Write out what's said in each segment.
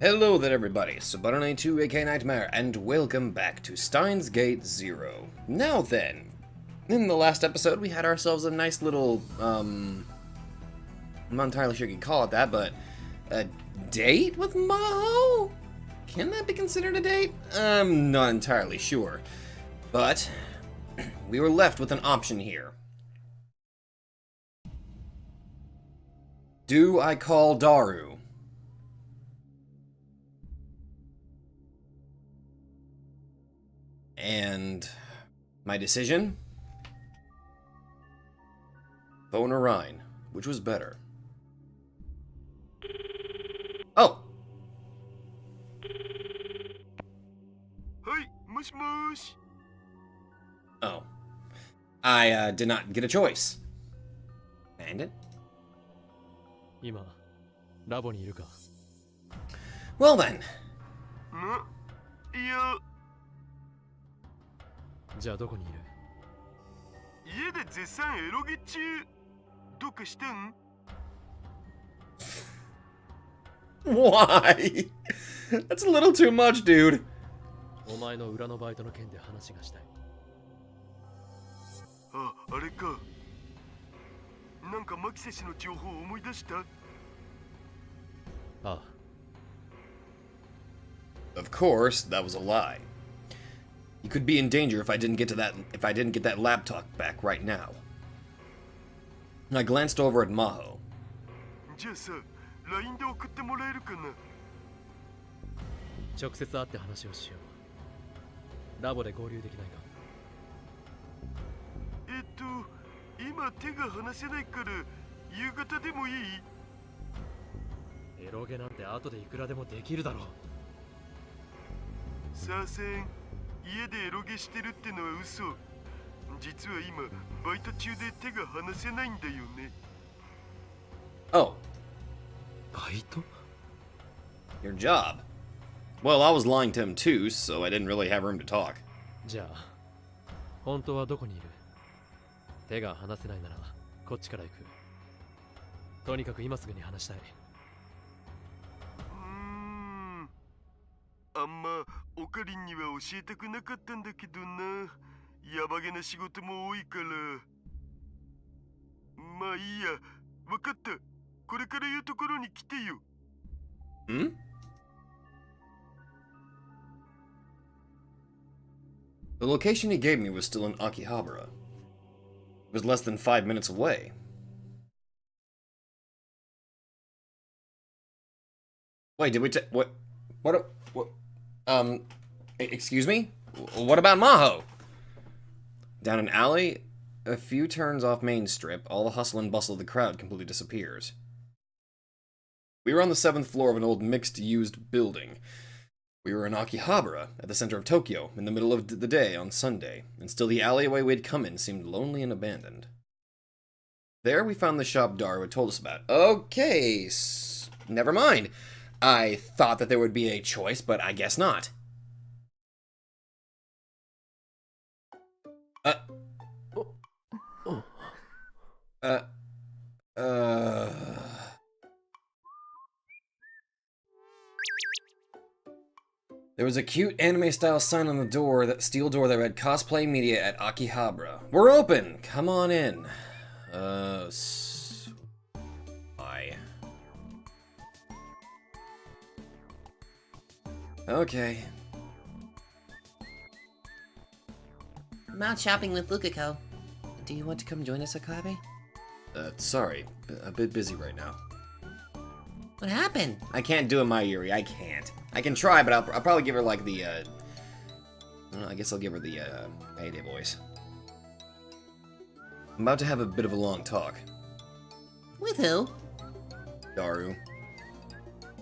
Hello there everybody, Subaru92 aka Nightmare, and welcome back to Steins Gate 0. Now then, in the last episode we had ourselves a nice little, I'm not entirely sure you can call it that, but a date with Maho? Can that be considered a date? I'm not entirely sure. But, we were left with an option here. Do I call Daru? And my decision? Phone or Rhine, which was better? Oh! Hi, mush mush. Oh. I did not get a choice. Bandit? Well then. いや、じゃあどこにいる？家で絶賛エロゲ中。どうかしたん？ Why? That's a little too much, dude. お前の裏のバイトの件で話がしたい。あ、あれか。なんかマキセ氏の情報を思い出した？ああ。Of course, that was a lie. You could be in danger if I didn't get that laptop back right now. I glanced over at Maho. じゃあさ、LINE で送ってもらえるかな？直接会って話をしよう。ラボで合流できないか？今手が離せないから夕方でもいい？エロゲなんて後でいくらでもできるだろう。さあせん。家でエロゲしてるってのは嘘。実は今バイト中で手が離せないんだよね。Oh. バイト？ Your job. Well, I was lying to him too, so I didn't really have room to talk. じゃあ、本当はどこにいる？手が離せないならこっちから行く。とにかく今すぐに話したい。あんまオカリンには教えたくなかったんだけどな。やばげな仕事も多いから。まあいいや。わかった。これから言うところに来てよ。Hmm? The location he gave me was still in Akihabara. It was less than 5 minutes away. Wait, did we excuse me? What about Maho? Down an alley, a few turns off Main Strip, all the hustle and bustle of the crowd completely disappears. We were on the 7th floor of an old mixed-used building. We were in Akihabara, at the center of Tokyo, in the middle of the day on Sunday, and still the alleyway we'd come in seemed lonely and abandoned. There we found the shop Daru had told us about. Okay, never mind. I thought that there would be a choice, but I guess not. There was a cute anime-style sign on the door, that steel door that read Cosplay Media at Akihabara. We're open! Come on in. Why? Okay. I'm out shopping with Lukako. Do you want to come join us, Akabe? Sorry. A bit busy right now. What happened? I can't do a Mayuri. I can't. I can try, but I'll probably give her, like, the, I don't know, I guess I'll give her the, payday voice. I'm about to have a bit of a long talk. With who? Daru.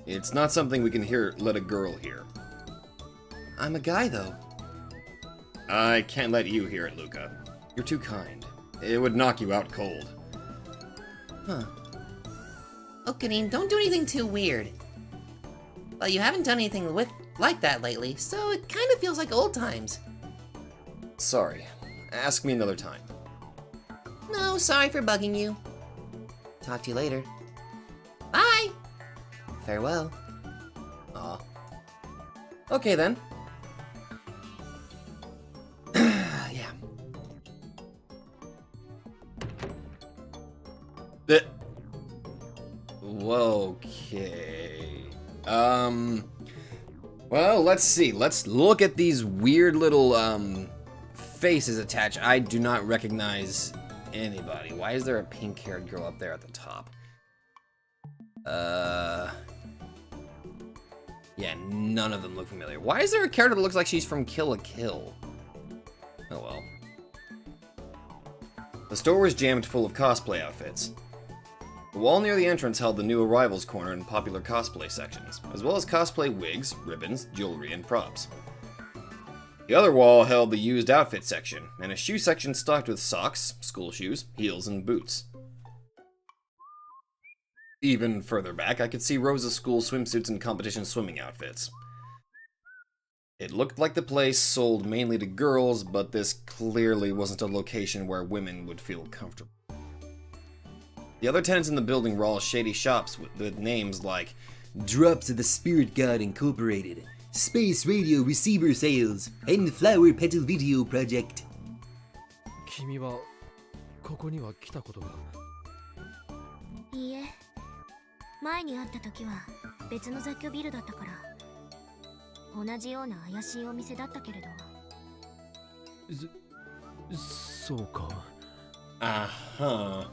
It's not something we can let a girl hear. I'm a guy, though. I can't let you hear it, Luca. You're too kind. It would knock you out cold. Huh. Okanin, don't do anything too weird. Well, you haven't done anything like that lately, so it kind of feels like old times. Sorry. Ask me another time. No, sorry for bugging you. Talk to you later. Bye! Farewell. Aw. Okay then. Yeah. Okay. Well, let's see. Let's look at these weird little, faces attached. I do not recognize anybody. Why is there a pink-haired girl up there at the top? Yeah, none of them look familiar. Why is there a character that looks like she's from Kill la Kill? Oh well. The store was jammed full of cosplay outfits. The wall near the entrance held the new arrivals corner and popular cosplay sections, as well as cosplay wigs, ribbons, jewelry, and props. The other wall held the used outfit section, and a shoe section stocked with socks, school shoes, heels, and boots. Even further back, I could see rows of school swimsuits and competition swimming outfits. It looked like the place sold mainly to girls, but this clearly wasn't a location where women would feel comfortable. The other tenants in the building were all shady shops with names like Drops of the Spirit God Incorporated, Space Radio Receiver Sales, and Flower Petal Video Project. 君はここには来たことが。いいえ、前に会った時は別の雑居ビルだったから同じような怪しいお店だったけれど。そうか。Uh-huh.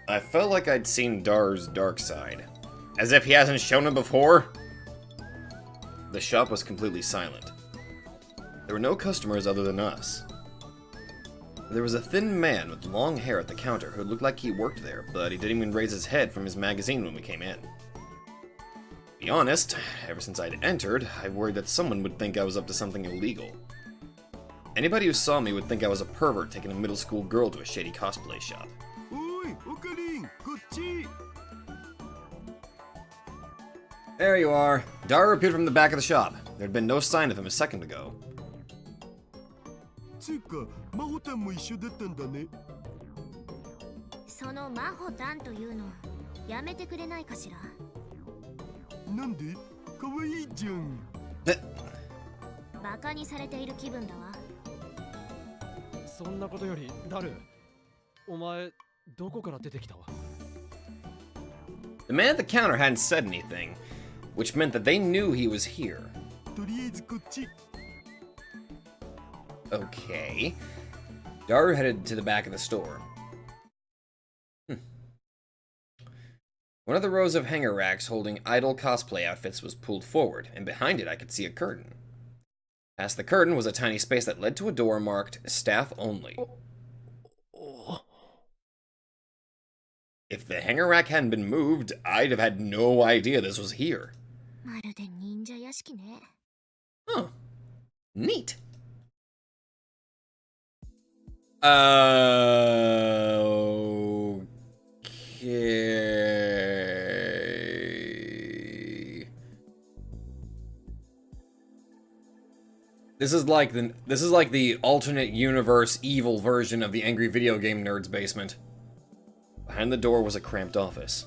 I felt like I'd seen Daru's dark side. As if he hasn't shown him before? The shop was completely silent. There were no customers other than us. There was a thin man with long hair at the counter who looked like he worked there, but he didn't even raise his head from his magazine when we came in. To be honest, ever since I'd entered, I worried that someone would think I was up to something illegal. Anybody who saw me would think I was a pervert taking a middle school girl to a shady cosplay shop. Oi, Okarin, こっち. There you are. Daru appeared from the back of the shop. There'd been no sign of him a second ago. つうか、真帆たんも一緒だったんだね。その真帆たんというのやめてくれないかしら。なんで？かわいいじゃん。バカにされている気分だわ。そんなことよりダル、お前どこから出てきたわ。The man at the counter hadn't said anything, which meant that they knew he was here. とりあえずこっち。Okay. Daru headed to the back of the store. One of the rows of hanger racks holding idle cosplay outfits was pulled forward, and behind it I could see a curtain. Past the curtain was a tiny space that led to a door marked Staff Only. If the hanger rack hadn't been moved, I'd have had no idea this was here. まるで忍者屋敷ね。Huh. Neat. Okay. This is like the alternate universe evil version of the angry video game nerd's basement. Behind the door was a cramped office.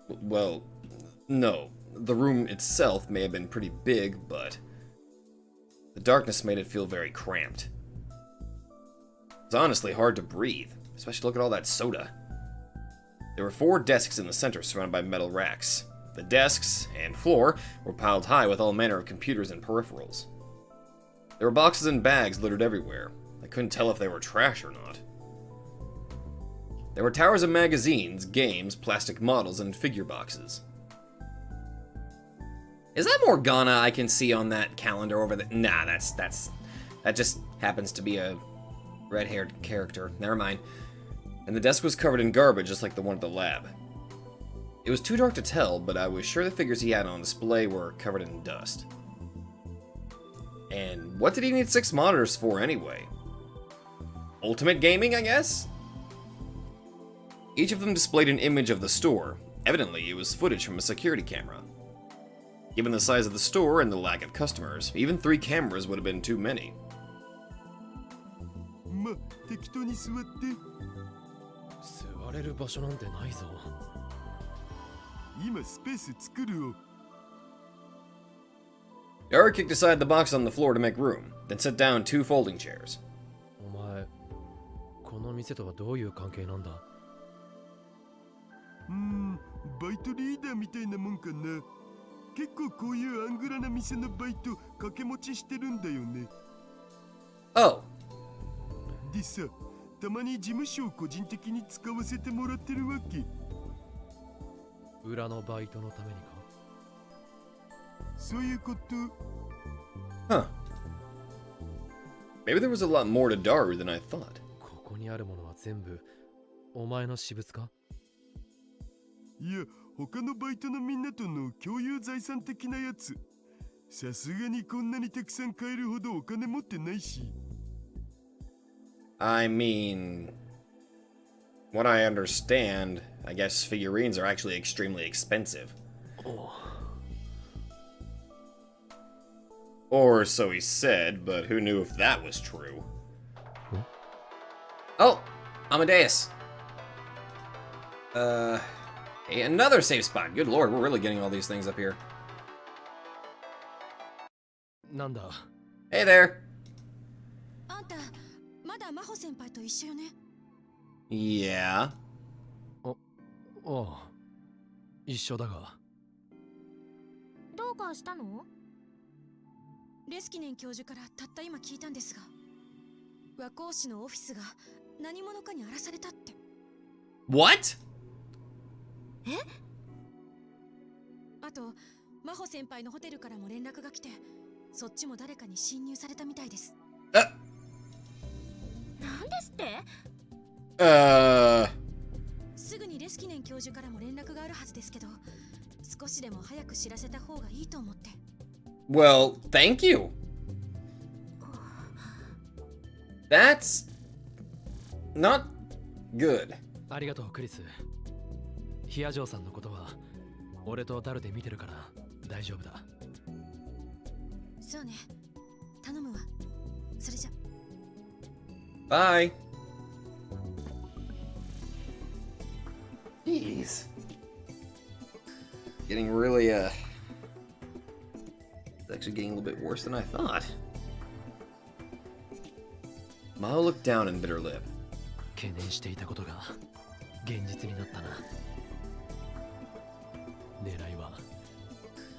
Well, no. The room itself may have been pretty big, but the darkness made it feel very cramped. It's honestly hard to breathe, especially look at all that soda. There were 4 desks in the center surrounded by metal racks. The desks and floor were piled high with all manner of computers and peripherals. There were boxes and bags littered everywhere. I couldn't tell if they were trash or not. There were towers of magazines, games, plastic models, and figure boxes. Is that Morgana I can see on that calendar over there? Nah, that just happens to be a red-haired character. Never mind. And the desk was covered in garbage, just like the one at the lab. It was too dark to tell, but I was sure the figures he had on display were covered in dust. And what did he need 6 monitors for anyway? Ultimate gaming, I guess? Each of them displayed an image of the store. Evidently, it was footage from a security camera. Given the size of the store and the lack of customers, even 3 cameras would have been too many. ま、適当に座って。座れる場所なんてないぞ。今スペース作るよ。Yara kicked aside the box on the floor to make room, then set down 2 folding chairs. お前、この店とはどういう関係なんだ？バイトリーダーみたいなもんかな。結構こういうアングラな店のバイト掛け持ちしてるんだよね。Oh. でさ、たまに事務所を個人的に使わせてもらってるわけ。裏のバイトのためにか？そういうこと。Huh. Maybe there was a lot more to Daru than I thought. ここにあるものは全部お前の私物か？いや、他のバイトのみんなとの共有財産的なやつ。さすがにこんなにたくさん買えるほどお金持ってないし。I mean, what I understand, I guess figurines are actually extremely expensive. Or so he said, but who knew if that was true? Oh, Amadeus. Hey, another safe spot. Good lord, we're really getting all these things up here. なんだ？ Hey there. あんたまだ真帆先輩と一緒よね。 Yeah. ああ、一緒だが。どうかしたの？レスキネン教授からたった今聞いたんですが、和光市のオフィスが何者かに荒らされたって。 What? あと真帆先輩のホテルからも連絡が来て、そっちも誰かに侵入されたみたいです。なんですって？すぐにレスキネン教授からも連絡があるはずですけど、少しでも早く知らせた方がいいと思って。 Well, thank you. That's not good. ありがとう、クリス。ヒアジョーさんのことは俺とダルで見てるから大丈夫だ。そうね。頼むわ。それじゃ。 Bye. Jeez. Getting really, it's actually getting a little bit worse than I thought. Mao looked down and bit her lip. 懸念していたことが現実になったな。狙いは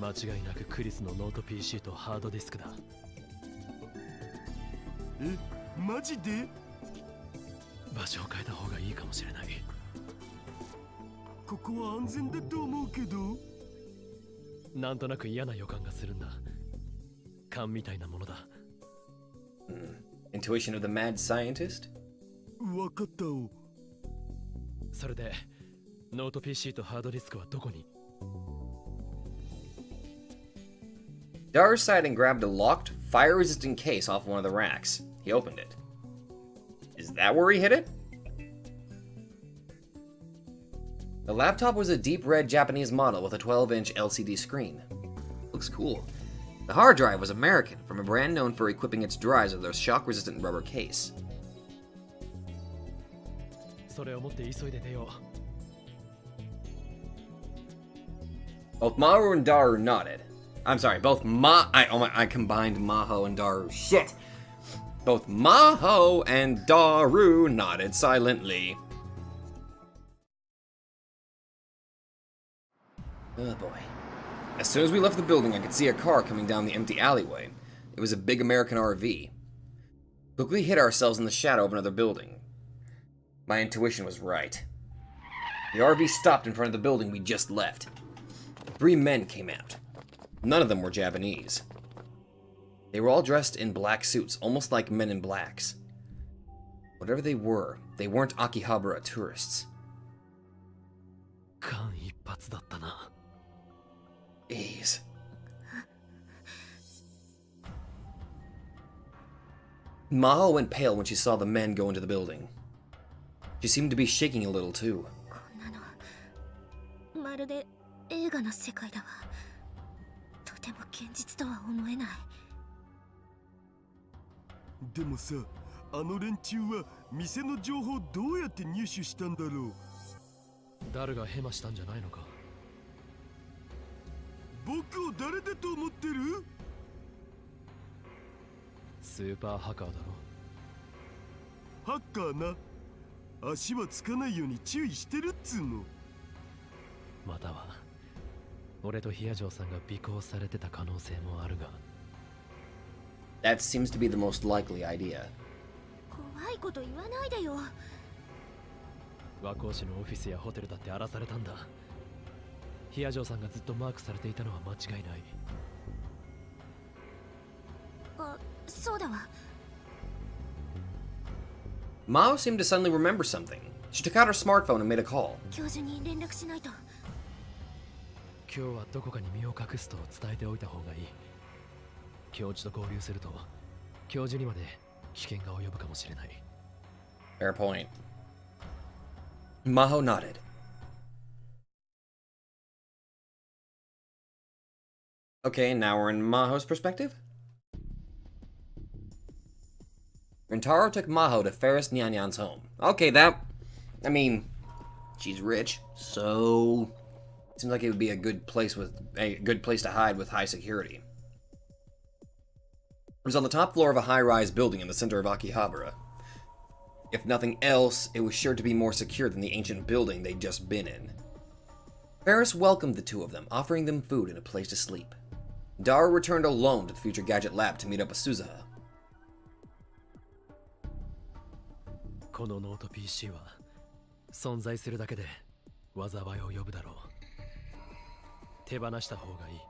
間違いなくクリスのノート PC とハードディスクだ。え、マジで？場所を変えた方がいいかもしれない。ここは安全だと思うけど。なんとなく嫌な予感がするんだ。勘みたいなものだ。Intuition of the mad scientist? わかったお。それでノート PC とハードディスクはどこに？ Daru sighed and grabbed a locked, fire-resistant case off one of the racks. He opened it. Is that where he hid it? The laptop was a deep red Japanese model with a 12-inch LCD screen. Looks cool. The hard drive was American, from a brand known for equipping its drives with a shock-resistant rubber case. それを持って急いで出よう。 Both Maru and Daru nodded. I'm sorry, both I combined Maho and Daru. Shit! Both Maho and Daru nodded silently. Oh boy. As soon as we left the building, I could see a car coming down the empty alleyway. It was a big American RV. Quickly hid ourselves in the shadow of another building. My intuition was right. The RV stopped in front of the building we just left. 3 men came out. None of them were Japanese. They were all dressed in black suits, almost like Men in Blacks. Whatever they weren't Akihabara tourists. 間一髪だったな。Ease. Maho went pale when she saw the men go into the building. She seemed to be shaking a little too. こんなのまるで映画の世界だわ。とても現実とは思えない。でもさ、あの連中は店の情報どうやって入手したんだろう。ダルがヘマしたんじゃないのか。僕を誰だと思ってる？スーパーハッカーだろ。ハッカーな。足はつかないように注意してるっつうの。または俺とヒヤジョーさんが尾行されてた可能性もあるが。 That seems to be the most likely idea. 怖いこと言わないでよ。和光市のオフィスやホテルだって荒らされたんだ。ヒヤジョーさんがずっとマークされていたのは間違いない。あ、そうだわ。Maho seemed to suddenly remember something. She took out her smartphone and made a call. 教授に連絡しないと。今日はどこかに身を隠すと伝えておいた方がいい。教授と合流すると教授にまで危険が及ぶかもしれない。 Fair point. Maho nodded. Okay, now we're in Maho's perspective. Rintaro took Maho to Ferris Nyanyan's home. Okay, I mean, she's rich, so seems like it would be a good place to hide with high security. It was on the top floor of a high-rise building in the center of Akihabara. If nothing else, it was sure to be more secure than the ancient building they'd just been in. Ferris welcomed the two of them, offering them food and a place to sleep. Dara returned alone to the Future Gadget Lab to meet up with Suzuha. このノート PC は存在するだけで災いを呼ぶだろう。手放した方がいい。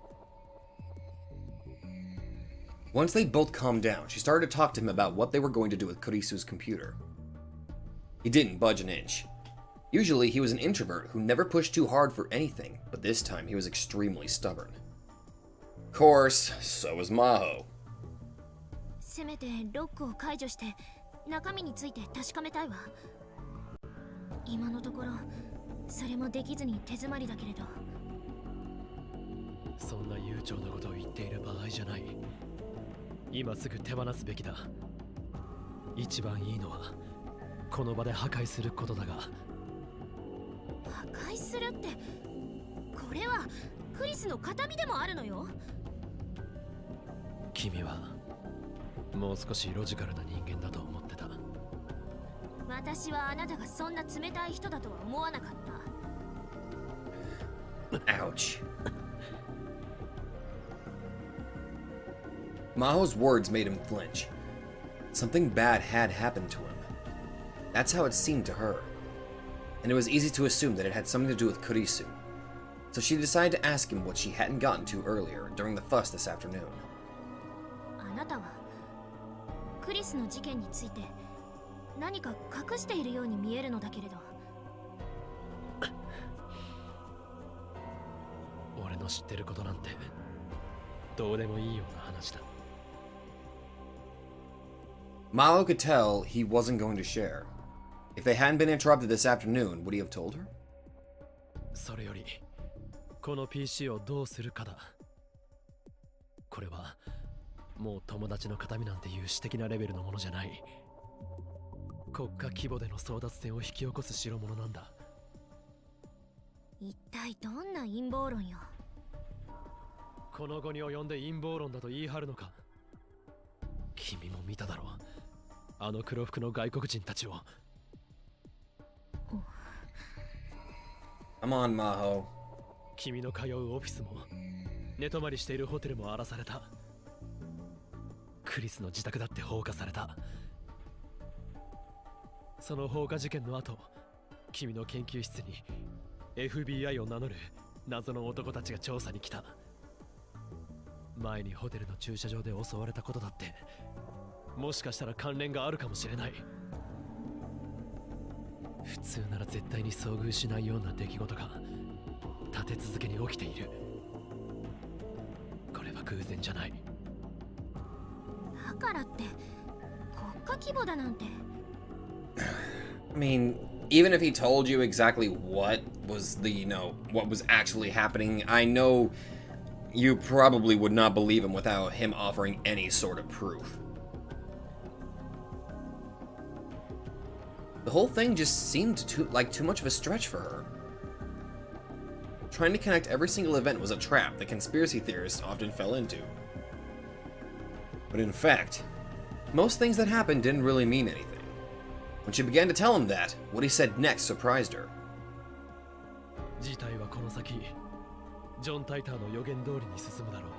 Once they both calmed down, she started to talk to him about what they were going to do with Kurisu's computer. He didn't budge an inch. Usually, he was an introvert who never pushed too hard for anything, but this time he was extremely stubborn. Of course, so was Maho. せめてロックを解除して中身について確かめたいわ。今のところそれもできずに手詰まりだけれど。そんな悠長なことを言っている場合じゃない。今すぐ手放すべきだ。一番いいのはこの場で破壊することだが。破壊するって、これはクリスの形見でもあるのよ。君はもう少しロジカルな人間だと思ってた。私はあなたがそんな冷たい人だとは思わなかった。 Ouch. Maho's words made him flinch. Something bad had happened to him. That's how it seemed to her. And it was easy to assume that it had something to do with Kurisu. So she decided to ask him what she hadn't gotten to earlier during the fuss this afternoon. あなたはクリスの事件について何か隠しているように見えるのだけれど。俺の知ってることなんてどうでもいいような話だ。 Malo could tell he wasn't going to share. If they hadn't been interrupted this afternoon, would he have told her? それよりこの PC をどうするかだ。これはもう友達の形見なんていう私的なレベルのものじゃない。国家規模での争奪戦を引き起こす代物なんだ。一体どんな陰謀論よ。この後に及んで陰謀論だと言い張るのか。君も見ただろう、あの黒服の外国人たちを。Come on, Maho. 君の通うオフィスも寝泊まりしているホテルも荒らされた。クリスの自宅だって放火された。その放火事件の後、君の研究室に FBI を名乗る謎の男たちが調査に来た。前にホテルの駐車場で襲われたことだってもしかしたら関連があるかもしれない。普通なら絶対に遭遇しないような出来事が立て続けに起きている。これは偶然じゃない。だからって国家規模だなんて。I mean, even if he told you exactly what was what was actually happening, I know you probably would not believe him without him offering any sort of proof. The whole thing just seemed like too much of a stretch for her. Trying to connect every single event was a trap that conspiracy theorists often fell into. But in fact, most things that happened didn't really mean anything. When she began to tell him that, what he said next surprised her. 事態はこの先ジョン・タイターの予言通りに進むだろう。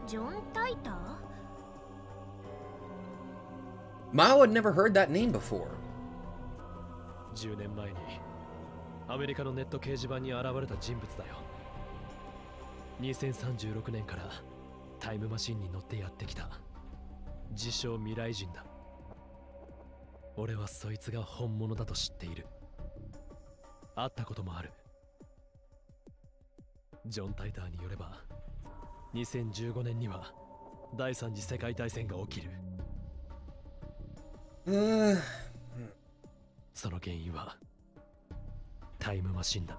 ジョン・タイター？ Mao had never heard that name before. 10年前にアメリカのネット掲示板に現れた人物だよ。2036年からタイムマシンに乗ってやってきた自称未来人だ。俺はそいつが本物だと知っている。会ったこともある。ジョン・タイターによれば2015年には第三次世界大戦が起きる。その原因はタイムマシンだ。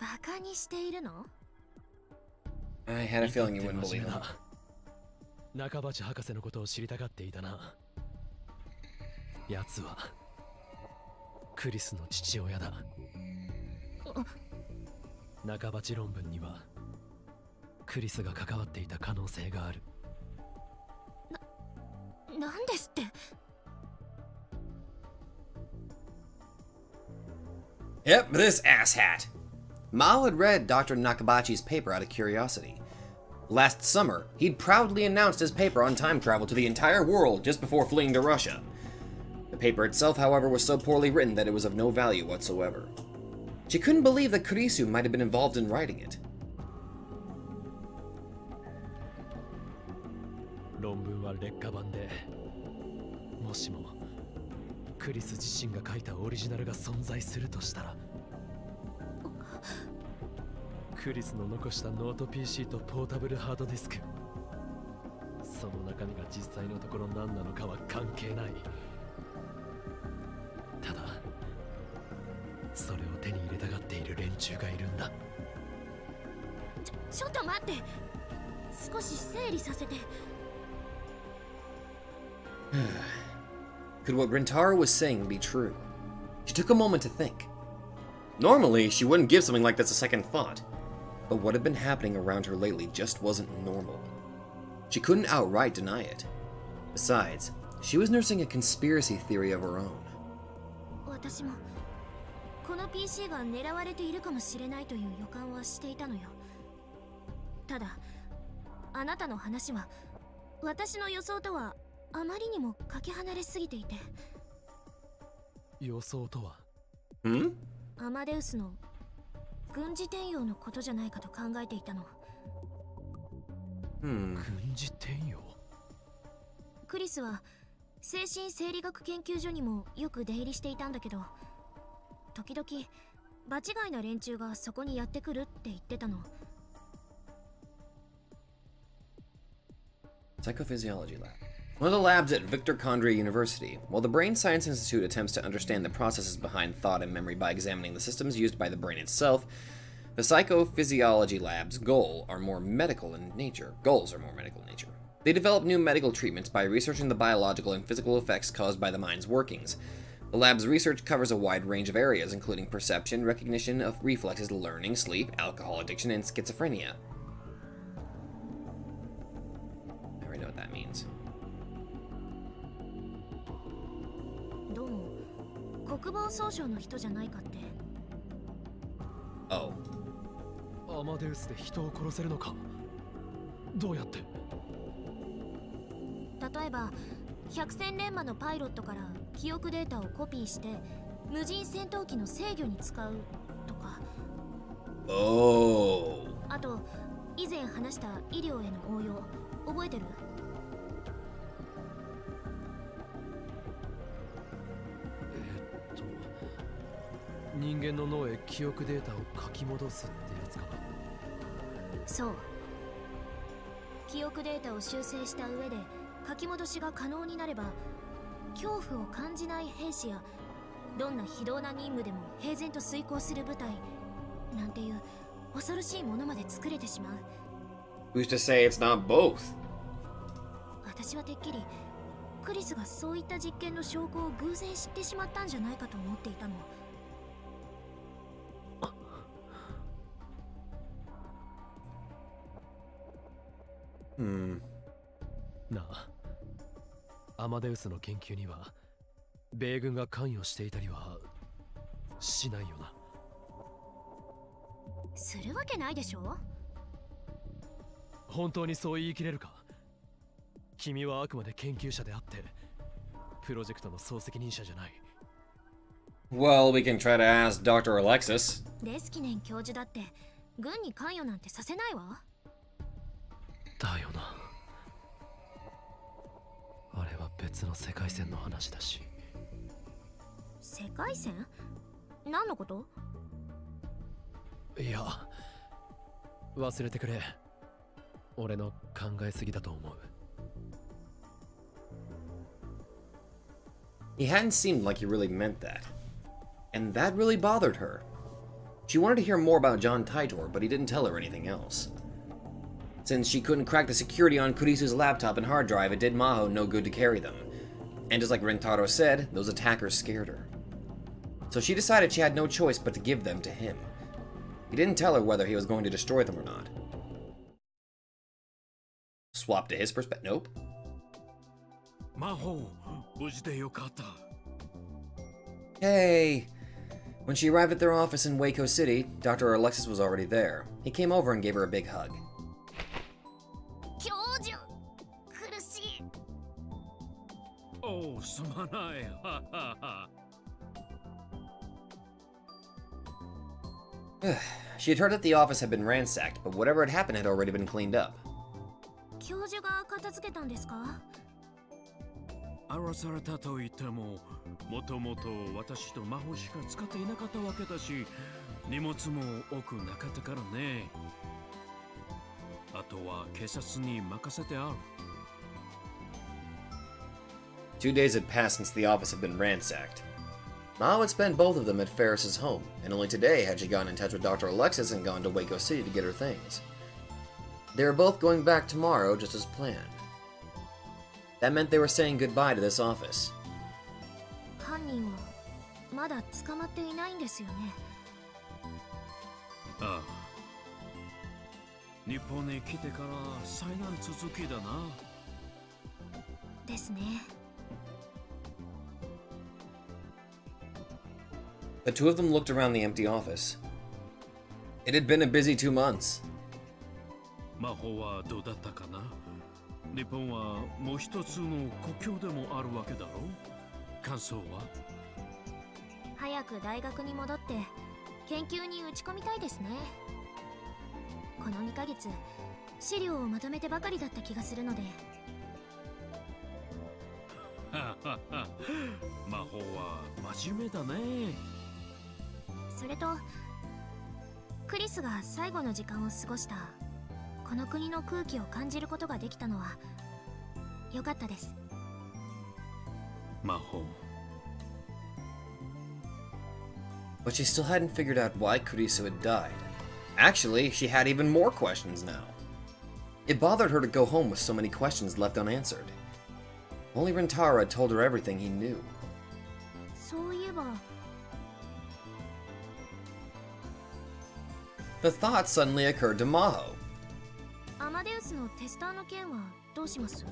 バカにしているの？ I had a feeling you wouldn't believe him. 中鉢博士のことを知りたがっていたな。奴はクリスの父親だ。中鉢論文にはクリスが関わっていた可能性がある。なんですって？ Yep, this asshat. Mao had read Dr. Nakabachi's paper out of curiosity. Last summer, he'd proudly announced his paper on time travel to the entire world just before fleeing to Russia. The paper itself, however, was so poorly written that it was of no value whatsoever. She couldn't believe that Kurisu might have been involved in writing it. 論文は劣化版で、もしもクリス自身が書いたオリジナルが存在するとしたら、クリスの残したノート PC とポータブルハードディスク、その中身が実際のところ何なのかは関係ない。ただそれを手に入れたがっている連中がいるんだ。ちょっと待って、少し整理させて。Could what Rintaro was saying be true? She took a moment to think. Normally, she wouldn't give something like this a second thought, but what had been happening around her lately just wasn't normal. She couldn't outright deny it. Besides, she was nursing a conspiracy theory of her own. 私もこの PC が狙われているかもしれないという予感はしていたのよ。ただ、あなたの話は私の予想とはあまりにもかけ離れすぎていて。予想とは？アマデウスの軍事転用のことじゃないかと考えていたの。軍事転用？クリスは精神生理学研究所にもよく出入りしていたんだけど、時々場違いな連中がそこにやってくるって言ってたの。Psychophysiology Lab. One of the labs at Victor Condré University. While the Brain Science Institute attempts to understand the processes behind thought and memory by examining the systems used by the brain itself, the Psychophysiology Lab's goals are more medical in nature. They develop new medical treatments by researching the biological and physical effects caused by the mind's workings. The lab's research covers a wide range of areas, including perception, recognition of reflexes, learning, sleep, alcohol addiction, and schizophrenia. I already know what that means. どうも国防総省の人じゃないかって。Oh. アマデウスで人を殺せるのか？どうやって？例えば百戦錬磨のパイロットから記憶データをコピーして無人戦闘機の制御に使うとか。Oh. あと以前話した医療への応用覚えてる？人間の脳へ記憶データを書き戻すってやつか。そう。記憶データを修正した上で書き戻しが可能になれば、恐怖を感じない兵士やどんな非道な任務でも平然と遂行する部隊なんていう恐ろしいものまで作れてしまう。 Who's to say it's not both? 私はてっきりクリスがそういった実験の証拠を偶然知ってしまったんじゃないかと思っていたの。なあ、アマデウスの研究には米軍が関与していたりはしないよな。するわけないでしょ。本当にそう言い切れるか。君はあくまで研究者であってプロジェクトの総責任者じゃない。 Well, we can try to ask Dr. Alexis. レスキネン教授だって軍に関与なんてさせないわ。だよな。あれは別の世界線の話だし。世界線？何のこと？いや、忘れてくれ。俺の考えすぎだと思う。He hadn't seemed like he really meant that. And that really bothered her. She wanted to hear more about John Titor, but he didn't tell her anything else. Since she couldn't crack the security on Kurisu's laptop and hard drive, it did Maho no good to carry them. And just like Rentaro said, those attackers scared her. So she decided she had no choice but to give them to him. He didn't tell her whether he was going to destroy them or not. Swap to his perspective. Nope. Maho, 無事でよかった。 Hey! When she arrived at their office in Waco City, Dr. Alexis was already there. He came over and gave her a big hug. 教授、苦しい。おう、すまない。ははは。She had heard that the office had been ransacked, but whatever had happened had already been cleaned up. 教授が片付けたんですか？荒らされたと言っても、もともと私と魔法しか使っていなかったわけだし、荷物も多くなかったからね。あとは警察に任せてある。2 days had passed since the office had been ransacked. Mao had spent both of them at Ferris's home, and only today had she gotten in touch with Dr. Alexis and gone to Waco City to get her things. They were both going back tomorrow, just as planned. That meant they were saying goodbye to this office. 犯人はまだ捕まっていないんですよね。ああ。日本に来てから災難続きだな。ですね。The two of them looked around the empty office. It had been a busy 2 months. 魔法はどうだったかな。日本はもう一つの故郷でもあるわけだろう。感想は？早く大学に戻って研究に打ち込みたいですね。この2ヶ月資料をまとめてばかりだった気がするので。魔法は真面目だね。それとクリスが最後の時間を過ごしたこの国の空気を感じることができたのは良かったです。魔法。But she still hadn't figured out why Kurisu had died. Actually, she had even more questions now. It bothered her to go home with so many questions left unanswered. Only Rentaro had told her everything he knew. そういえば The thought suddenly occurred to Maho. アマデウスのテスターの件はどうします？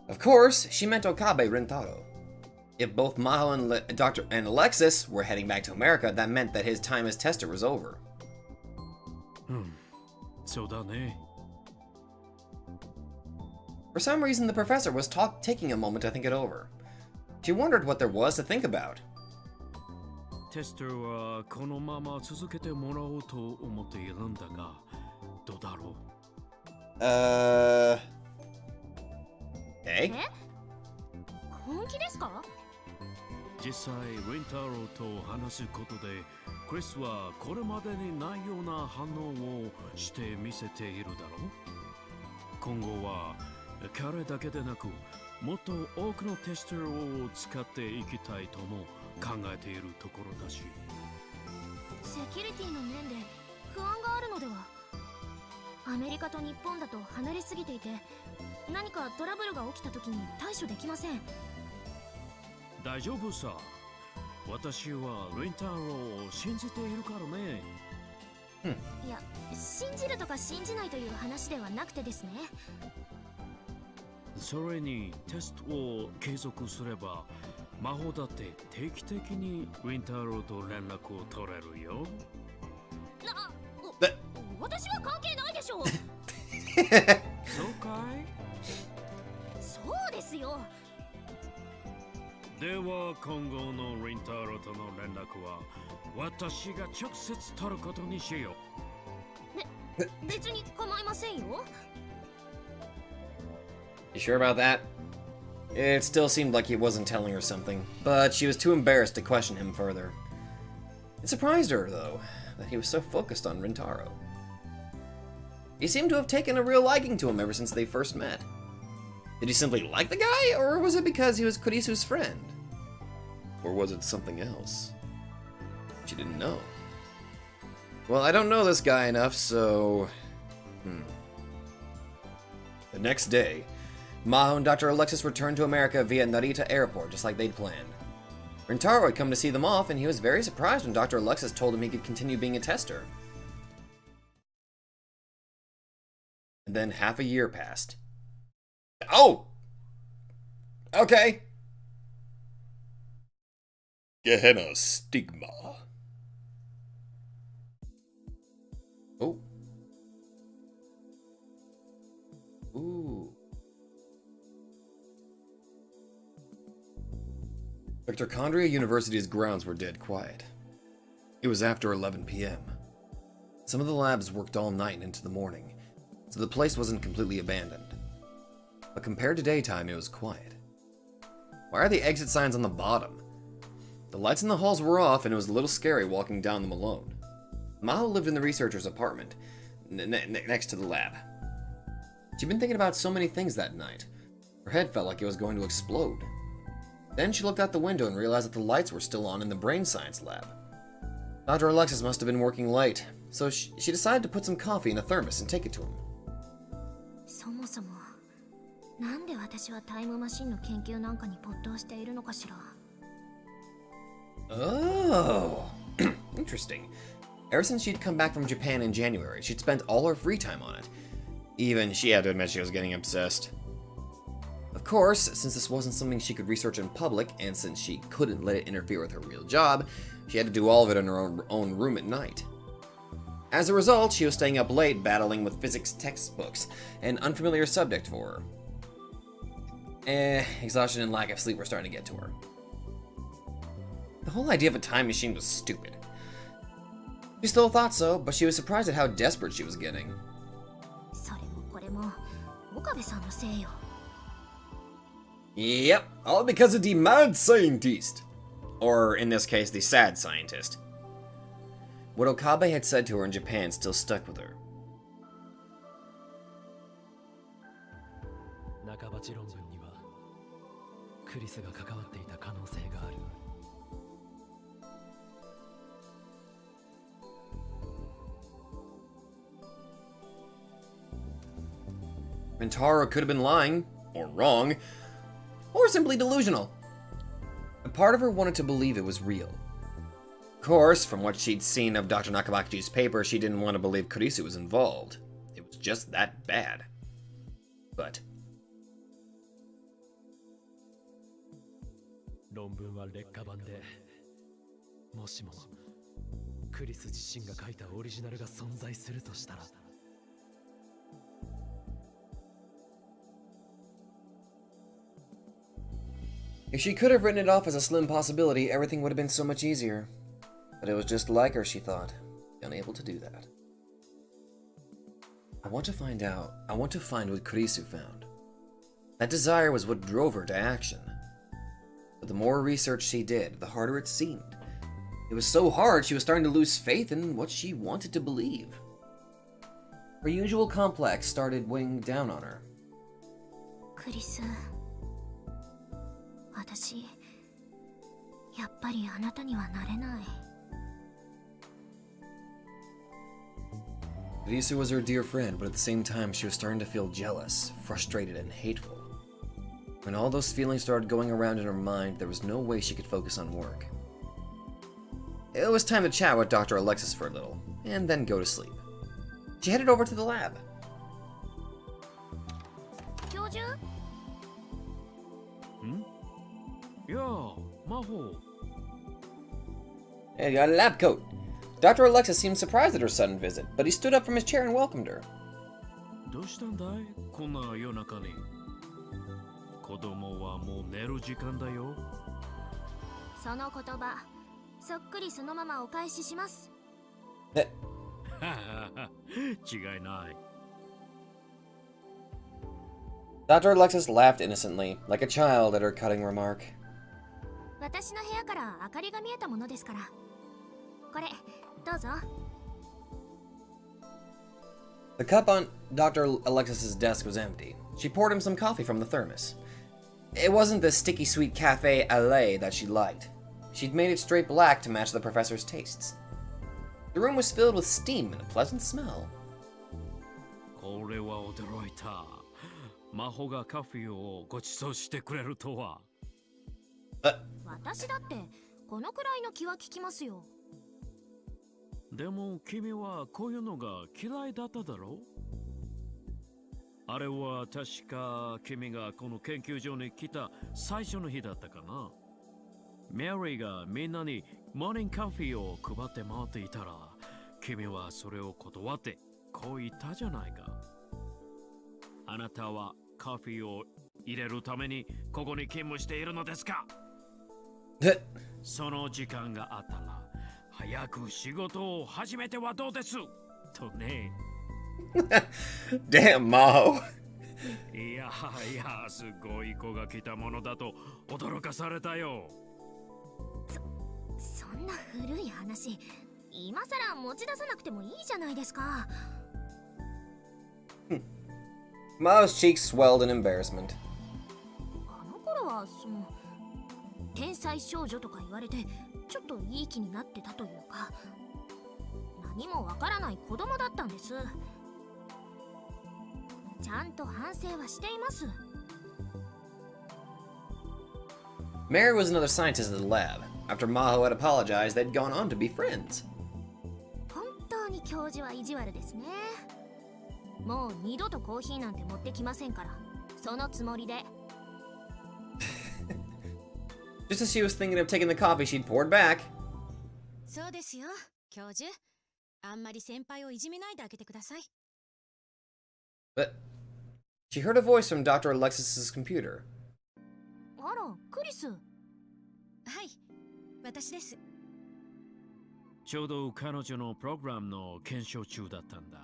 Of course, she meant Okabe Rentaro. If both Maho and Dr. and Alexis were heading back to America, that meant that his time as tester was over. そうだね。 For some reason, the professor was taking a moment to think it over. She wondered what there was to think about. テストはこのまま続けてもらおうと思っているんだが、どうだろう？Hey? 本気ですか？実際リンタロウと話すことでクリスはこれまでにないような反応をしてみせているだろう。今後は彼だけでなくもっと多くのテスターを使っていきたいとも考えているところだし。セキュリティの面で不安があるのでは。アメリカと日本だと離れすぎていて、何かトラブルが起きた時に対処できません。大丈夫さ。私はリンタロウを信じているからね。いや、信じるとか信じないという話ではなくてですね。それにテストを継続すれば魔法だって定期的にリンタロウと連絡を取れるよ。私は関係ないでしょう。そうかい？そうですよ。では今後のリンタロウとの連絡は私が直接取ることにしよう。別に構いませんよ。You sure about that? It still seemed like he wasn't telling her something, but she was too embarrassed to question him further. It surprised her, though, that he was so focused on Rintaro. He seemed to have taken a real liking to him ever since they first met. Did he simply like the guy, or was it because he was Kurisu's friend? Or was it something else? She didn't know. Well, I don't know this guy enough, so... The next day, Maho and Dr. Alexis returned to America via Narita Airport, just like they'd planned. Rintaro had come to see them off, and he was very surprised when Dr. Alexis told him he could continue being a tester. And then half a year passed. Oh! Okay. Gehenna Stigma. Oh. Ooh. Mitochondria University's grounds were dead quiet. It was after 11 p.m. Some of the labs worked all night into the morning, so the place wasn't completely abandoned. But compared to daytime, it was quiet. Why are the exit signs on the bottom? The lights in the halls were off, and it was a little scary walking down them alone. Maho lived in the researcher's apartment, next to the lab. She'd been thinking about so many things that night. Her head felt like it was going to explode. Then she looked out the window and realized that the lights were still on in the brain science lab. Dr. Alexis must have been working late, so she decided to put some coffee in a thermos and take it to him. そもそもなんで私はタイムマシンの研究なんかに没頭しているのかしら。Oh, interesting. Ever since she'd come back from Japan in January, she'd spent all her free time on it. Even she had to admit she was getting obsessed. Of course, since this wasn't something she could research in public, and since she couldn't let it interfere with her real job, she had to do all of it in her own room at night. As a result, she was staying up late battling with physics textbooks, an unfamiliar subject for her. Exhaustion and lack of sleep were starting to get to her. The whole idea of a time machine was stupid. She still thought so, but she was surprised at how desperate she was getting. それもこれも岡部さんのせいよ。Yep, all because of the mad scientist. Or, in this case, the sad scientist. What Okabe had said to her in Japan still stuck with her. 半ば論文にはクリスが関わっていた可能性がある。Rintaro could have been lying, or wrong, or simply delusional. A part of her wanted to believe it was real. Of course, from what she'd seen of Dr. Nakamakichi's paper, she didn't want to believe Kurisu was involved. It was just that bad. But... 論文は劣化版で、もしもクリス自身が書いたオリジナルが存在するとしたら。If she could have written it off as a slim possibility, everything would have been so much easier. But it was just like her, she thought, unable to do that. I want to find what Kurisu found. That desire was what drove her to action. But the more research she did, the harder it seemed. It was so hard she was starting to lose faith in what she wanted to believe. Her usual complex started weighing down on her. クリス、私やっぱりあなたにはなれない。 Lisa was her dear friend, but at the same time she was starting to feel jealous, frustrated, and hateful. When all those feelings started going around in her mind, there was no way she could focus on work. It was time to chat with Dr. Alexis for a little, and then go to sleep. She headed over to the lab. 教授？ん？いやあ、魔法。 Hey, you got a lab coat. Dr. Alexis seemed surprised at her sudden visit, but he stood up from his chair and welcomed her. どうしたんだい？こんな夜中に。子供はもう寝る時間だよ。その言葉、そっくりそのままお返しします。Eh, 違いない。 Dr. Alexis laughed innocently, like a child at her cutting remark. 私の部屋から明かりが見えたものですから。これ、どうぞ。 The cup on Dr. Alexis's desk was empty. She poured him some coffee from the thermos. It wasn't the sticky sweet cafe au lait that she liked. She'd made it straight black to match the professor's tastes. The room was filled with steam and a pleasant smell. これは驚いた。魔法がカフェをご馳走してくれるとは。私だってこのくらいの気は利きますよ。でも君はこういうのが嫌いだっただろう？あれは確か君がこの研究所に来た最初の日だったかな。メリーがみんなにモーニングカフェを配って回っていたら、君はそれを断ってこう言ったじゃないか。あなたはカフェを入れるためにここに勤務しているのですか？その時間があったら早く仕事を始めてはどうですとね。Damn, Maho. いやいや、すごい子が来たものだと驚かされたよ。そんな古い話、今さら持ち出さなくてもいいじゃないですか。Maho's cheeks swelled in embarrassment. あの頃は天才少女とか言われてちょっといい気になってたというか、何もわからない子供だったんです。ちゃんと反省はしています。 Mary was another scientist at the lab. After Maho had apologized, they'd gone on to be friends. 本当に教授は意地悪ですね。もう二度とコーヒーなんて持ってきませんから、そのつもりで。Just as she was thinking of taking the coffee, she'd poured back. そうですよ、教授。あんまり先輩をいじめないであげてください。 But she heard a voice from Dr. Alexis's computer. あら、クリス。はい、私です。ちょうど彼女のプログラムの検証中だったんだ。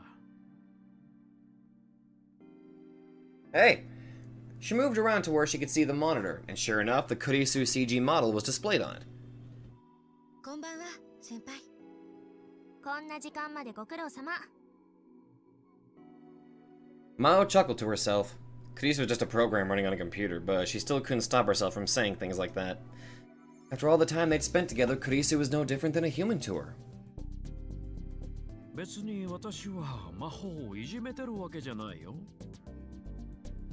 Hey! She moved around to where she could see the monitor, and sure enough, the Kurisu CG model was displayed on it. こんばんは、先輩。こんな時間までご苦労様。 Mao chuckled to herself. Kurisu was just a program running on a computer, but she still couldn't stop herself from saying things like that. After all the time they'd spent together, Kurisu was no different than a human to her. 別に私は魔法をいじめてるわけじゃないよ。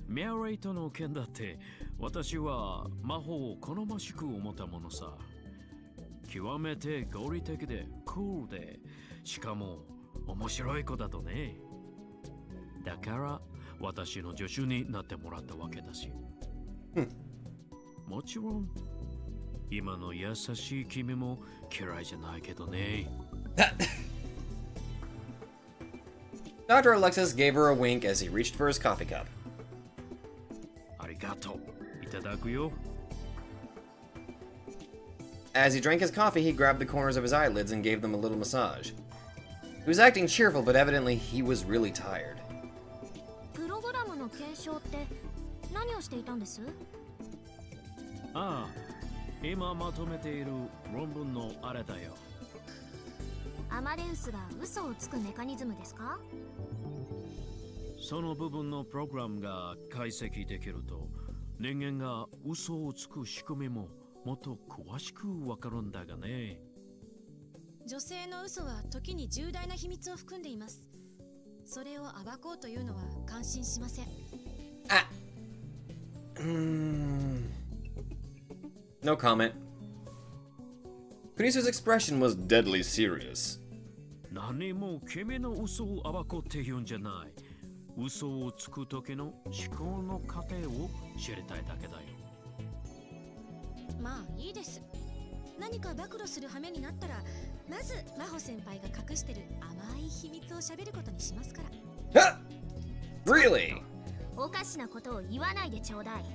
メアレイとの件だって私は魔法を好ましく思ったものさ。極めて合理的でクールで、しかも面白い子だとね。だから私の助手になってもらったわけだし。もちろん今の優しい君も嫌いじゃないけどね。Dr. Alexis gave her a wink as he reached for his coffee cup. ありがとう。いただくよ。As he drank his coffee, he grabbed the corners of his eyelids and gave them a little massage. He was acting cheerful, but evidently he was really tired. プログラムの検証って何をしていたんです？ああ、今まとめている論文のあれだよ。アマデウスが嘘をつくメカニズムですか？その部分のプログラムが解析できると、人間が嘘をつく仕組みももっと詳しくわかるんだがね。女性の嘘は時に重大な秘密を含んでいます。それを暴こうというのは感心しません。No comment. Kunishu's expression was deadly serious. 何も君の嘘を暴こうって言うんじゃない。嘘をつく時の思考の過程を知りたいだけだよ。まあいいです。何か暴露する羽目になったら、まず真帆先輩が隠してる甘い秘密を喋ることにしますから。Really? おかしなことを言わないでちょうだい。っ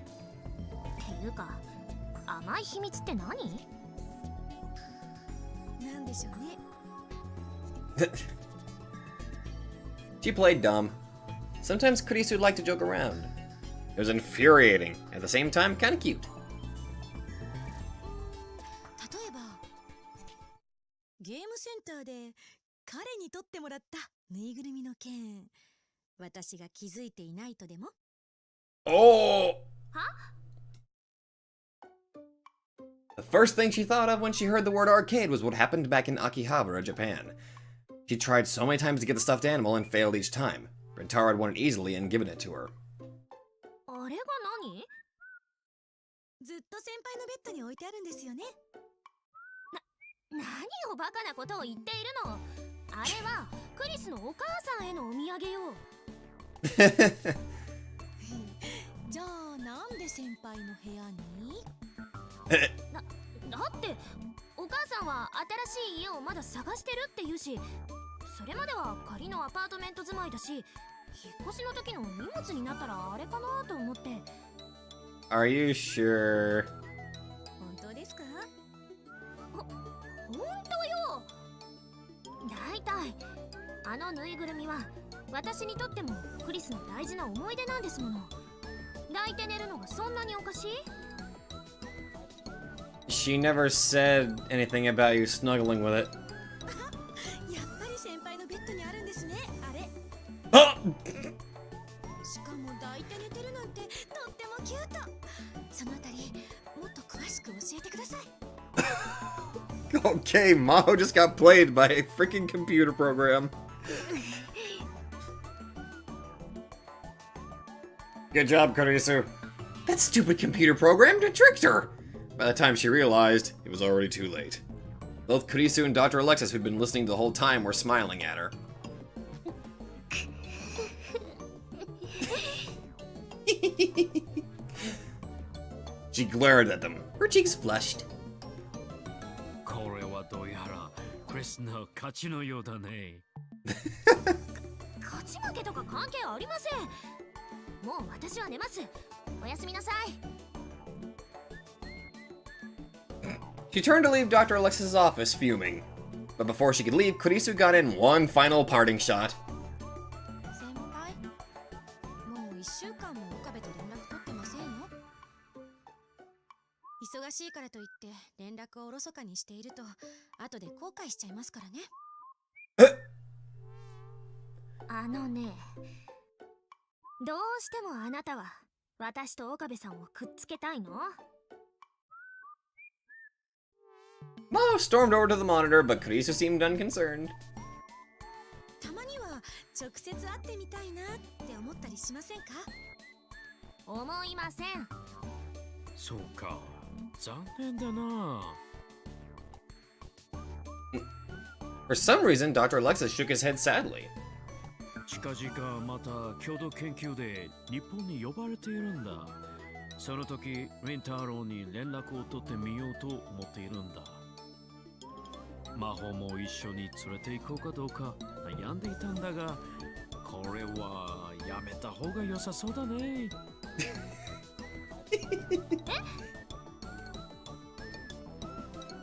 ていうか、甘い秘密って何？なんでしょうね。She played dumb. Sometimes Kurisu liked to joke around. It was infuriating, at the same time kinda cute. 例えばゲームセンターで彼に取ってもらったぬいぐるみの件、私が気づいていないとでも。 Oh! The first thing she thought of when she heard the word arcade was what happened back in Akihabara, Japan. She tried so many times to get the stuffed animal and failed each time. Rentaro had won it easily and given it to her. あれが何？ずっと先輩のベッドに置いてあるんですよね。何をバカなことを言っているの？あれはクリスのお母さんへのお土産よ。じゃあなんで先輩の部屋に？だってお母さんは新しい家をまだ探してるって言うし、それまでは仮のアパートメント住まいだし、引っ越しの時の荷物になったらあれかなと思って。 Are you sure? 本当ですか？本当よ。だいたいあのぬいぐるみは私にとってもクリスの大事な思い出なんですもの。抱いて寝るのがそんなにおかしい？ She never said anything about you snuggling with it. やっぱり先輩のベッドにあるんですね、あれ。 しかも抱いて寝てるなんてとってもキュート。そのあたりもっと詳しく教えてください。Okay, Maho just got played by a freaking computer program. Good job, Kurisu. That stupid computer program tricked her! By the time she realized, it was already too late. Both Kurisu and Dr. Alexis, who'd been listening the whole time, were smiling at her. She glared at them. Her cheeks flushed. これはどうやらクリスの勝ちのようだね。勝ち負けとか関係ありません。もう私は寝ます。おやすみなさい。 She turned to leave Dr. Alexis' office, fuming. But before she could leave, Kurisu got in one final parting shot. 先輩、もう1週間も岡部と連絡取ってませんよ。忙しいからといって連絡をおろそかにしていると後で後悔しちゃいますからね。あのね、どうしてもあなたは私と岡部さんをくっつけたいの？ Maho stormed over to the monitor, but Kurisu seemed unconcerned. たまには直接会ってみたいなって思ったりしませんか？思いません。そうか、残念だな。For some reason, Dr. Alexis shook his head sadly. 近々また共同研究で日本に呼ばれているんだ。その時、リンタロウに連絡を取ってみようと思っているんだ。魔法も一緒に連れて行こうかどうか悩んでいたんだが、これはやめた方が良さそうだね。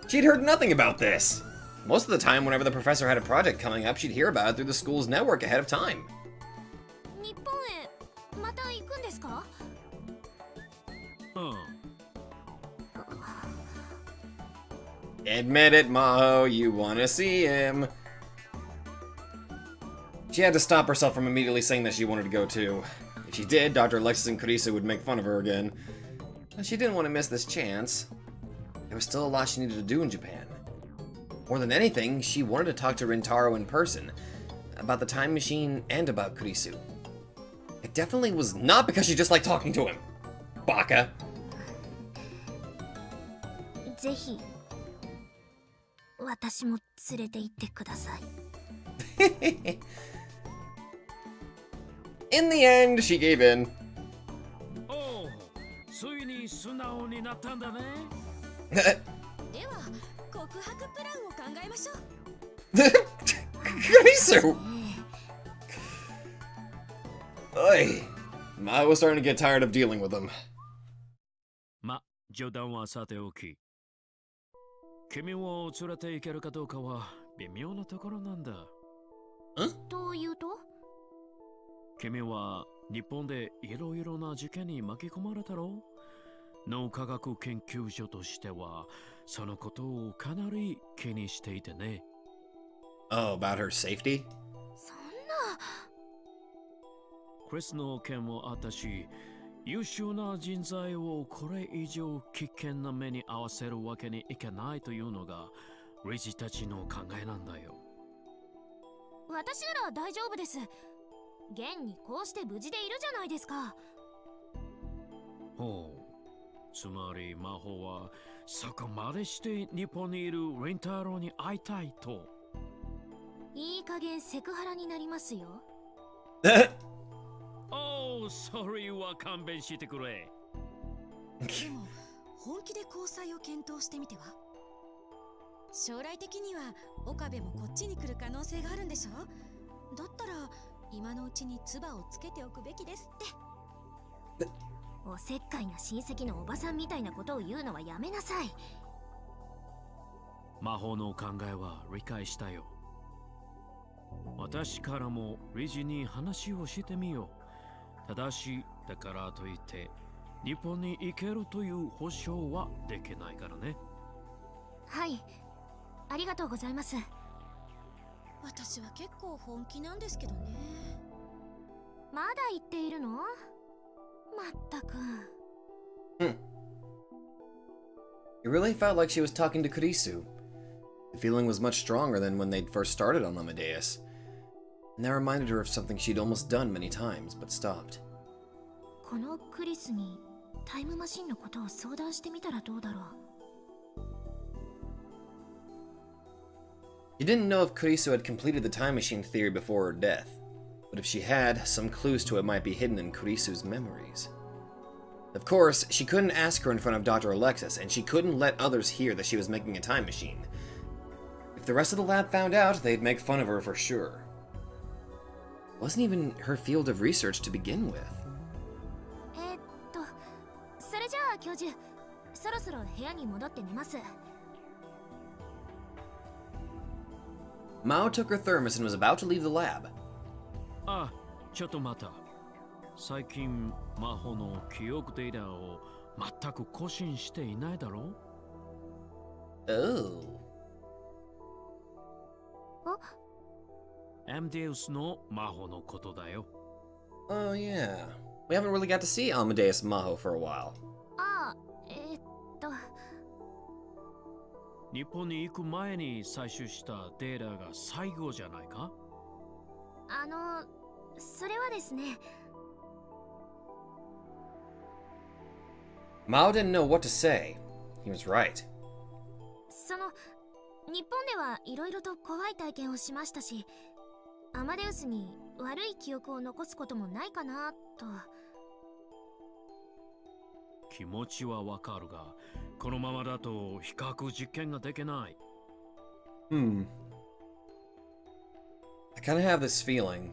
She'd heard nothing about this. Most of the time, whenever the professor had a project coming up, she'd hear about it through the school's network ahead of time. 日本へまた行くんですか？うん。Admit it, Maho, you wanna see him. She had to stop herself from immediately saying that she wanted to go too. If she did, Dr. Alexis and Kurisu would make fun of her again. But she didn't want to miss this chance. There was still a lot she needed to do in Japan. More than anything, she wanted to talk to Rintaro in person, about the time machine and about Kurisu. It definitely was not because she just liked talking to him. Baka. ぜひ私も連れて行ってください。In the end, she gave in. おう、ついに素直になったんだね。では告白プランを考えましょう。Kurisu! Oy. Ma was starting to get tired of dealing with him. ま、冗談はさておき。君を連れて行けるかどうかは微妙なところなんだ。というと？君は日本でいろいろな事件に巻き込まれたろう。脳科学研究所としてはそのことをかなり気にしていてね。Oh, about her safety? そんな。クリスの件もあったし、優秀な人材をこれ以上危険な目に遭わせるわけにいけないというのが理事たちの考えなんだよ。私なら大丈夫です。現にこうして無事でいるじゃないですか。ほう。つまり魔法はそこまでして日本にいるレンタロウに会いたいと。いい加減セクハラになりますよ。おう、ソリーは勘弁してくれ。でも本気で交際を検討してみては。将来的には岡部もこっちに来る可能性があるんでしょ。だったら今のうちに唾をつけておくべきですって。おせっかいな親戚のおばさんみたいなことを言うのはやめなさい。魔法の考えは理解したよ。私からも理事に話をしてみよう。ただし、だからといって日本に行けるという保証はできないからね。はい、ありがとうございます。私は結構本気なんですけどね。まだ言っているの？まったく。It really felt like she was talking to Kurisu. The feeling was much stronger than when they'd first started on Amadeus. And that reminded her of something she'd almost done many times, but stopped. このクリスにタイムマシンのことを相談してみたらどうだろう。She didn't know if Kurisu had completed the time machine theory before her death, but if she had, some clues to it might be hidden in Kurisu's memories. Of course, she couldn't ask her in front of Dr. Alexis, and she couldn't let others hear that she was making a time machine. If the rest of the lab found out, they'd make fun of her for sure. It wasn't even her field of research to begin with. それじゃあ教授、そろそろ部屋に戻って寝ます。Mao took her thermos and was about to leave the lab. あ、ちょっと待った。最近魔法の記憶データを全く更新していないだろう。 Oh. アムデウスの魔法のことだよ。 Oh, yeah. We haven't really got to see Amadeus Maho for a while. ああ、日本に行く前に採取したデータが最後じゃないか？それはですね。Mao didn't know what to say. He was right. その日本ではいろいろと怖い体験をしましたし、アマデウスに悪い記憶を残すこともないかなと。気持ちはわかるが、このままだと比較実験ができない。I kind of have this feeling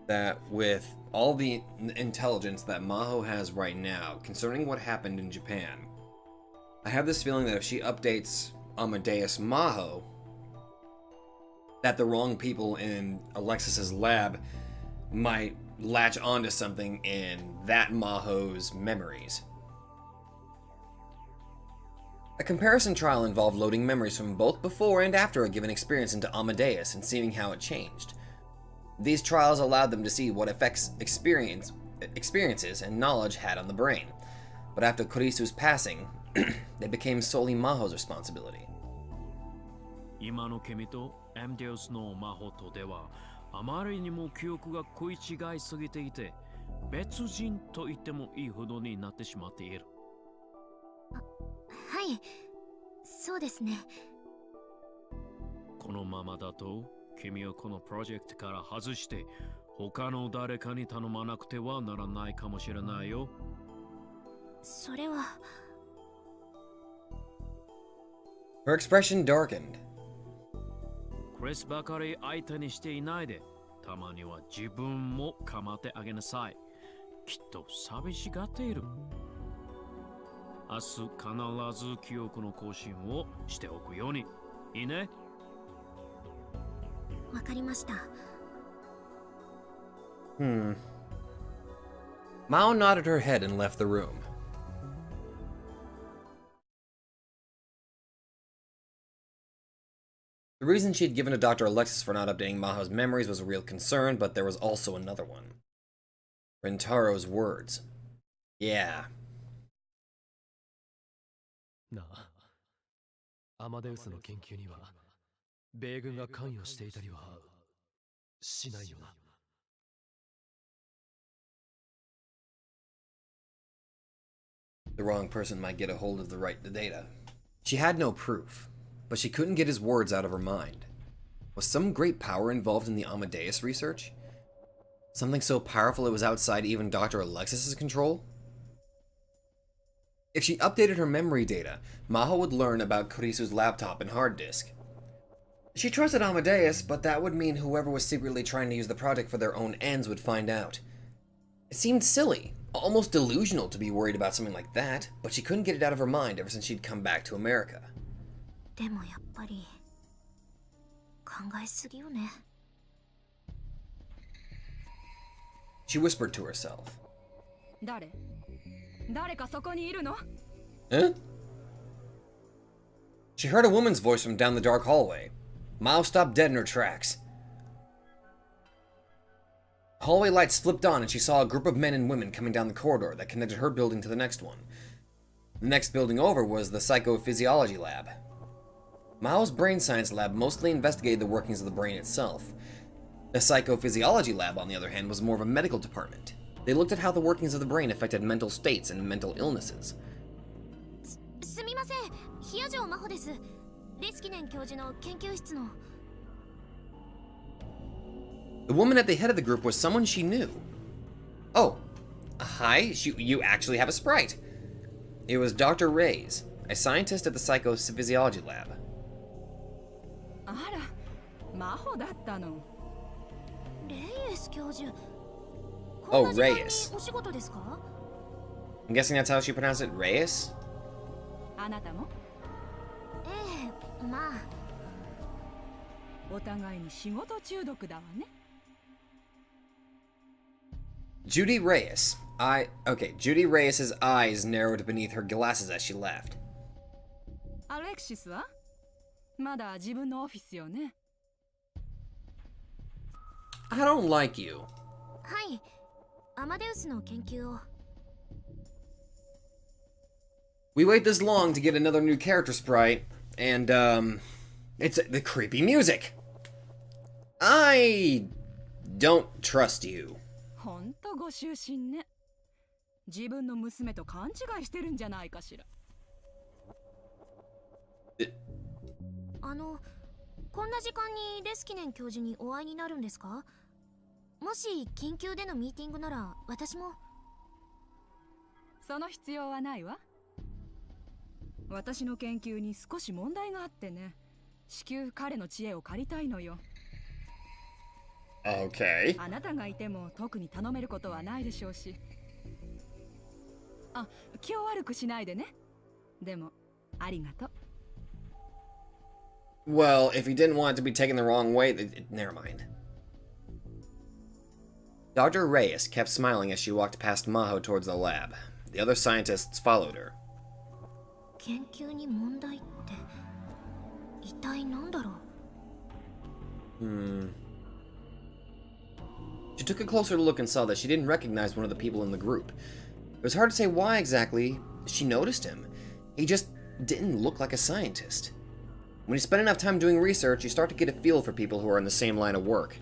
that with all the intelligence that Maho has right now concerning what happened in Japan, I have this feeling that if she updates Amadeus Maho, that the wrong people in Alexis's lab might latch onto something in that Maho's memories. A comparison trial involved loading memories from both before and after a given experience into Amadeus and seeing how it changed. These trials allowed them to see what effects experiences and knowledge had on the brain, but after Kurisu's passing, they became solely Maho's responsibility. 今の君とエムデウスの魔法とではあまりにも記憶が食い違いすぎていて別人と言ってもいいほどになってしまっている。はい、そうですね。このままだと君はこのプロジェクトから外して他の誰かに頼まなくてはならないかもしれないよ。それは。Her expression darkened. クリスばかり相手にしていないで、たまには自分も構ってあげなさい。きっと寂しがっている。明日必ず記憶の更新をしておくように。いいね？わかりました。Mao nodded her head and left the room. The reason she had given to Dr. Alexis for not updating Maho's memories was a real concern, but there was also another one. Rintaro's words. Yeah. なあ、アマデウスの研究には米軍が関与していたりはしないよな。The wrong person might get a hold of the right data. She had no proof, but she couldn't get his words out of her mind. Was some great power involved in the Amadeus research? Something so powerful it was outside even Dr. Alexis's control? If she updated her memory data, Maho would learn about Kurisu's laptop and hard disk. She trusted Amadeus, but that would mean whoever was secretly trying to use the project for their own ends would find out. It seemed silly, almost delusional to be worried about something like that, but she couldn't get it out of her mind ever since she'd come back to America. でもやっぱり考えすぎよね。She whispered to herself. 誰かそこにいるの？ Huh? She heard a woman's voice from down the dark hallway. Mao stopped dead in her tracks. Hallway lights flipped on and she saw a group of men and women coming down the corridor that connected her building to the next one. The next building over was the psychophysiology lab. Mao's brain science lab mostly investigated the workings of the brain itself. The psychophysiology lab, on the other hand, was more of a medical department. They looked at how the workings of the brain affected mental states and mental illnesses. すみません、冷や城真帆です。レスキネン教授の研究室の。The woman at the head of the group was someone she knew. Oh, hi, you actually have a sprite. It was Dr. Reyes, a scientist at the psychophysiology lab. あら、真帆だったの。レイエス教授。 Oh, こんな時間に Reyes. お仕事ですか？ I'm guessing that's how she pronounced it, Reyes? あなたも？ええ、まあ。お互いに仕事中毒だわね。Judy Reyes. Judy Reyes's eyes narrowed beneath her glasses as she laughed. アレクシスは？まだ自分のオフィスよね。I don't like you. はい、アマデウスの研究を。We wait this long to get another new character sprite, and, it's the creepy music. I don't trust you. ほんとご執心ね。自分の娘と勘違いしてるんじゃないかしら。こんな時間にレスキネン教授にお会いになるんですか？もし緊急でのミーティングなら私も。その必要はないわ。私の研究に少し問題があってね。至急彼の知恵を借りたいのよ。Okay. あなたがいても特に頼めることはないでしょうし。あ、気を悪くしないでね。でも、ありがとう。Well, if you didn't want it to be taken the wrong way, never mind. Dr. Reyes kept smiling as she walked past Maho towards the lab. The other scientists followed her. 研究に問題って一体なんだろう。She took a closer look and saw that she didn't recognize one of the people in the group. It was hard to say why exactly she noticed him. He just didn't look like a scientist. When you spend enough time doing research, you start to get a feel for people who are in the same line of work.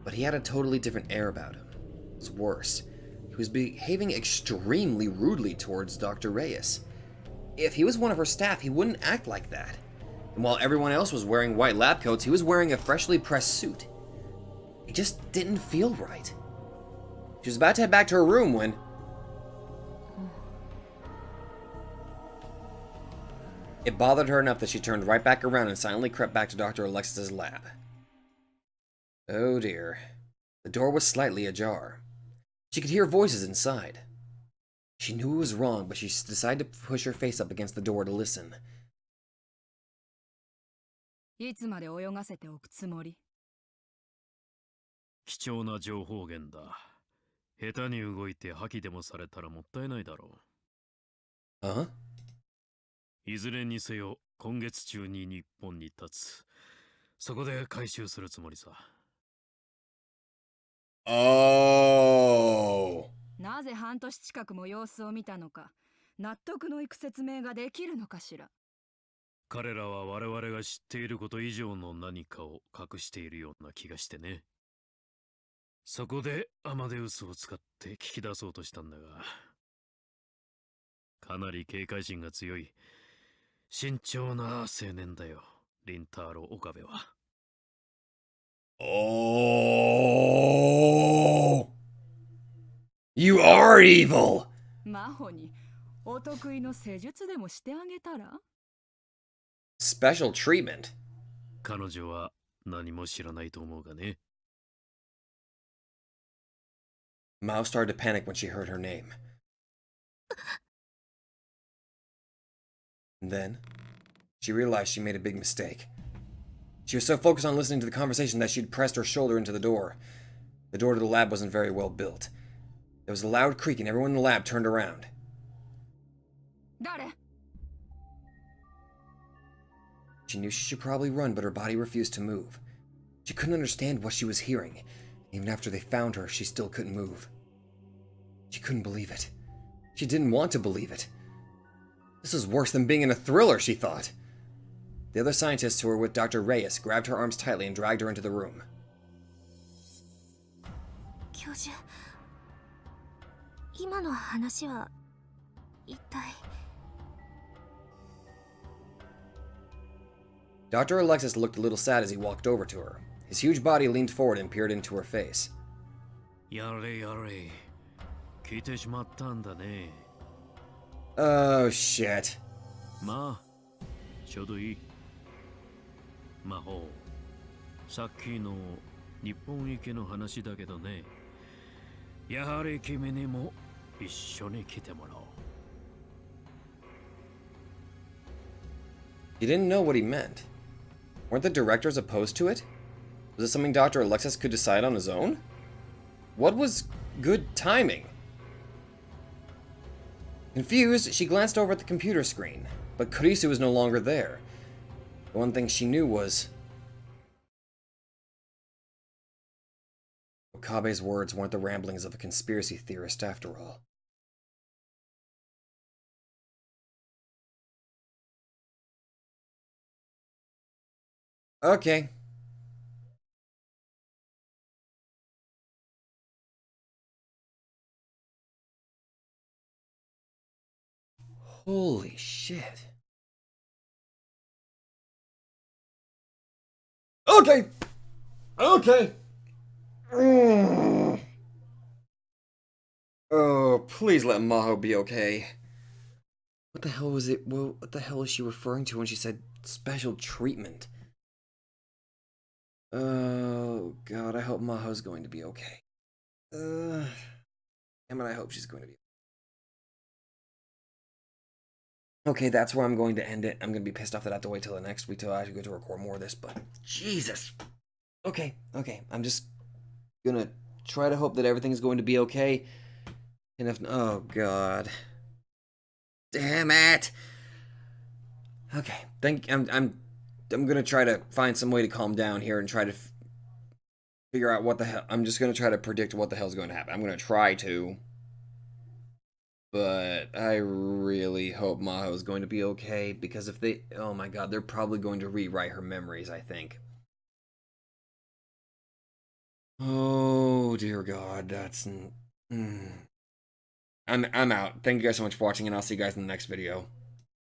But he had a totally different air about him. It was worse. He was behaving extremely rudely towards Dr. Reyes. If he was one of her staff, he wouldn't act like that. And while everyone else was wearing white lab coats, he was wearing a freshly pressed suit. It just didn't feel right. She was about to head back to her room when... It bothered her enough that she turned right back around and silently crept back to Dr. Alexis's lab. Oh dear. The door was slightly ajar. She could hear voices inside. She knew it was wrong, but she decided to push her face up against the door to listen. いつまで泳がせておくつもり？貴重な情報源だ。下手に動いて破棄でもされたらもったいないだろう。Huh? いずれにせよ今月中に日本に立つ。そこで回収するつもりさ。Oh. なぜ半年近くも様子を見たのか、納得のいく説明ができるのかしら。彼らは我々が知っていること以上の何かを隠しているような気がしてね。そこでアマデウスを使って聞き出そうとしたんだが、かなり警戒心が強い慎重な青年だよ、リンターロ・岡部は。Oh. You are evil. マホにお得意の施術でもしてあげたら？ Special treatment. 彼女は何も知らないと思うがね。Mao started to panic when she heard her name. And then, she realized she made a big mistake. She was so focused on listening to the conversation that she'd pressed her shoulder into the door. The door to the lab wasn't very well built. There was a loud creak and everyone in the lab turned around. 誰？ She knew she should probably run, but her body refused to move. She couldn't understand what she was hearing. Even after they found her, she still couldn't move. She couldn't believe it. She didn't want to believe it. This was worse than being in a thriller, she thought. The other scientists who were with Dr. Reyes grabbed her arms tightly and dragged her into the room. 教授、今の話は一体。 Dr. Alexis looked a little sad as he walked over to her. His huge body leaned forward and peered into her face. やれやれ、聞いてしまったんだね。Oh, shit. まあ、ちょうどいい。魔法、さっきの日本行きの話だけどね。やはり君にも一緒に来てもらおう。He didn't know what he meant. Weren't the directors opposed to it? Was it something Dr. Alexis could decide on his own? What was good timing? Confused, she glanced over at the computer screen, but Kurisu was no longer there. The one thing she knew was... Okabe's words weren't the ramblings of a conspiracy theorist after all. Okay. Holy shit. Okay. Okay. Oh, please let Maho be okay. What the hell was it? What the hell is she referring to when she said special treatment? Oh, God, I hope Maho's going to be okay. Damn it, I hope she's going to be. Okay, that's where I'm going to end it. I'm going to be pissed off that I have to wait till the next week till I actually go to record more of this, but Jesus. Okay, I'm just gonna try to hope that everything's going to be okay. And if, oh God. Damn it. Okay, I'm gonna try to find some way to calm down here and try to figure out what the hell. I'm just gonna try to predict what the hell's going to happen. I'm gonna try to, but I really hope Maho is going to be okay, because if they, oh my god, they're probably going to rewrite her memories, I think. Oh dear god, that's I'm out. Thank you guys so much for watching, and I'll see you guys in the next video.